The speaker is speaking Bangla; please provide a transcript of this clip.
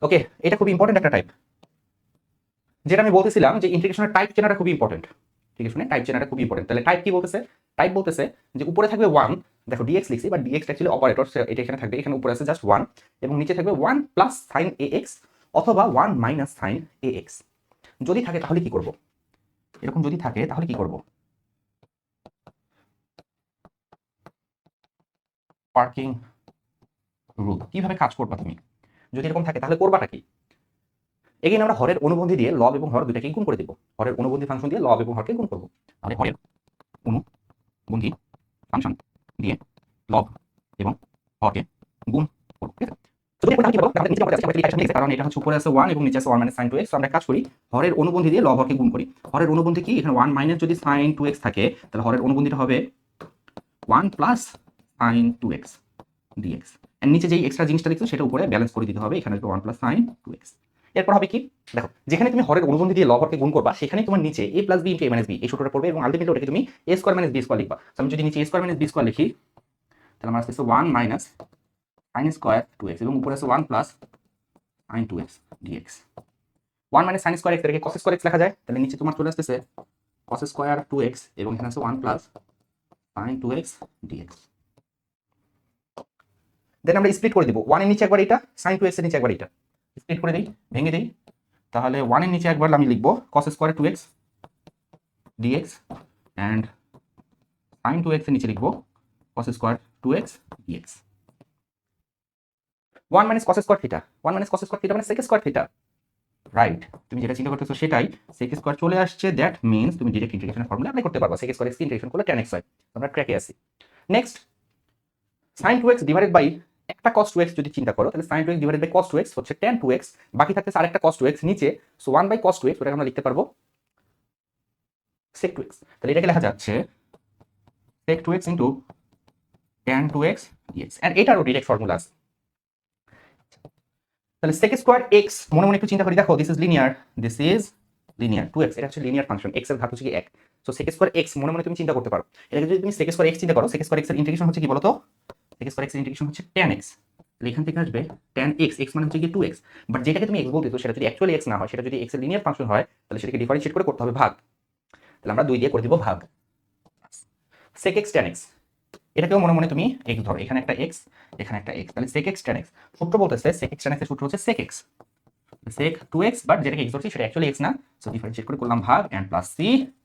ওকে, এটা খুব ইম্পর্টেন্ট একটা টাইপ, যেটা আমি বলতেছিলাম যে ইন্টিগ্রেশনের টাইপ চেনাটা খুব ইম্পর্টেন্ট। ঠিক আছে, টাইপ চেনাটা খুব ইম্পর্টেন্ট। তাহলে টাইপ কি বলতেছে? টাইপ বলতেছে যে উপরে থাকবে 1, দেখো ডিএক্স লিখছি, বাট ডিএক্স অ্যাকচুয়ালি অপারেটর, এটা এখানে থাকবে, এখানে উপরে আছে জাস্ট 1, এবং নিচে থাকবে 1 প্লাস সাইন এএক্স অথবা 1 মাইনাস সাইন এএক্স। যদি থাকে তাহলে কি করব? এরকম যদি থাকে তাহলে কি করব? পার্কিং রুল কিভাবে কাজ করবা তুমি? যদি এরকম থাকে তাহলে করবাটা কি? এগেইন আমরা হরের অনুবন্ধী দিয়ে লব এবং হর দুটাকে গুণ করে দেব। হরের অনুবন্ধী ফাংশন দিয়ে লব এবং হরকে গুণ করব। তাহলে হরের অনুবন্ধী ফাংশন দিয়ে লব এবং হরকে গুণ করব। ঠিক আছে? যদি এরকম থাকে কি বলবো? তাহলে নিচে আমরা যাচ্ছি, আমরা লিখে কারণ এটা হচ্ছে উপরে আছে 1 এবং নিচে আছে 1 sin 2x। আমরা কাজ করি, হরের অনুবন্ধী দিয়ে লব হরকে গুণ করি। হরের অনুবন্ধী কি? এখানে 1 মাইনাস যদি sin 2x থাকে তাহলে হরের অনুবন্ধীটা হবে 1 প্লাস sin 2x dx। এর নিচে যেই এক্সট্রা জিনিসটা দেখছো সেটা উপরে ব্যালেন্স করে দিতে হবে, এখানে আসবে 1 প্লাস sin 2x। এরপর হবে কি? দেখো, যেখানে তুমি হরের অনুবন্ধী দিয়ে লব হরকে গুণ করবা সেখানে তোমার নিচে a plus b into a minus b এই সূত্রটা পড়বে, এবং আলটিমেটলি ওটাকে তুমি a square minus b square লিখবা। তো আমি যদি নিচে a square minus b square লিখি তাহলে আমার আসছে 1 মাইনাস sin স্কয়ার 2x এবং উপরে আছে 1 plus sin 2x dx। 1 minus sin square x এটাকে cos স্কয়ার x লেখা যায়, তাহলে নিচে তোমার চলে আসতেছে cos স্কয়ার 2x এবং এখানে আছে 1 প্লাস sin 2x dx। দেন আমরা স্প্লিট করে দিব, 1 এর নিচে একবার এটা, sin 2x এর নিচে একবার এটা, স্প্লিট করে দিই, ভেঙে দিই। তাহলে 1 এর নিচে একবার আমি লিখব cos square 2x dx and sin 2x এর নিচে লিখব cos square 2x dx। 1 minus cos square theta, 1 minus cos square theta মানে sec স্কয়ার থিটা, রাইট? তুমি যেটা চিন্তা করতেছো সেটাই, sec স্কয়ার চলে আসছে, দ্যাট মিন্স তুমি ডাইরেক্ট ইন্টিগ্রেশনের ফর্মুলা অ্যাপ্লাই করতে পারবা। sec স্কয়ার x ইন্টিগ্রেশন করলে tan x হয়। আমরা ট্র্যাকে আছি। Next, sin 2x divided by একটা cos 2x যদি চিন্তা করো তাহলে sin 2x divided by cos 2x হচ্ছে tan 2x, বাকি থাকতেছে আরেকটা cos 2x নিচে, সো 1 বাই cos 2x, ওটাকে আমরা লিখতে পারবো sec 2x। তাহলে এটাকে লেখা যাচ্ছে sec 2x into tan 2x dx, and এটারও ডাইরেক্ট ফর্মুলা আছে। তাহলে sec স্কয়ার x মনে মনে একটু চিন্তা করি, দেখো দিস ইজ লিনিয়ার, 2x, এটা হচ্ছে লিনিয়ার ফাংশন, x এর ঘাত হচ্ছে কি 1, সো sec স্কয়ার x মনে মনে তুমি চিন্তা করতে পারো। এটাকে যদি তুমি sec স্কয়ার x চিন্তা করো, sec স্কয়ার x এর ইন্টিগ্রেশন হচ্ছে কি বলো তো? sec স্কয়ার x এর ইন্টিগ্রেশন হচ্ছে tan x। তাহলে এখান থেকে আসবে tan x, x মানে হচ্ছে কি 2x, বাট যেটাকে তুমি x বলতেছো সেটা যদি অ্যাকচুয়ালি x না হয়, সেটা যদি x এর লিনিয়ার ফাংশন হয় তাহলে সেটাকে ডিফারেন্সিয়েট করে করতে হবে ভাগ। তাহলে আমরা 2 দিয়ে করে দিব ভাগ। sec x tan x, এটাকেও মনে মনে তুমি x ধরো, এখানে একটা x, এখানে একটা x, তাহলে sec x tan x। সূত্র বলতেছে sec x tan x এর সূত্র হচ্ছে sec x, sec 2x, but যেটাকে x ধরছি সেটা অ্যাকচুয়ালি x না, সো ডিফারেন্সিয়েট করে করলাম ভাগ, এন্ড প্লাস c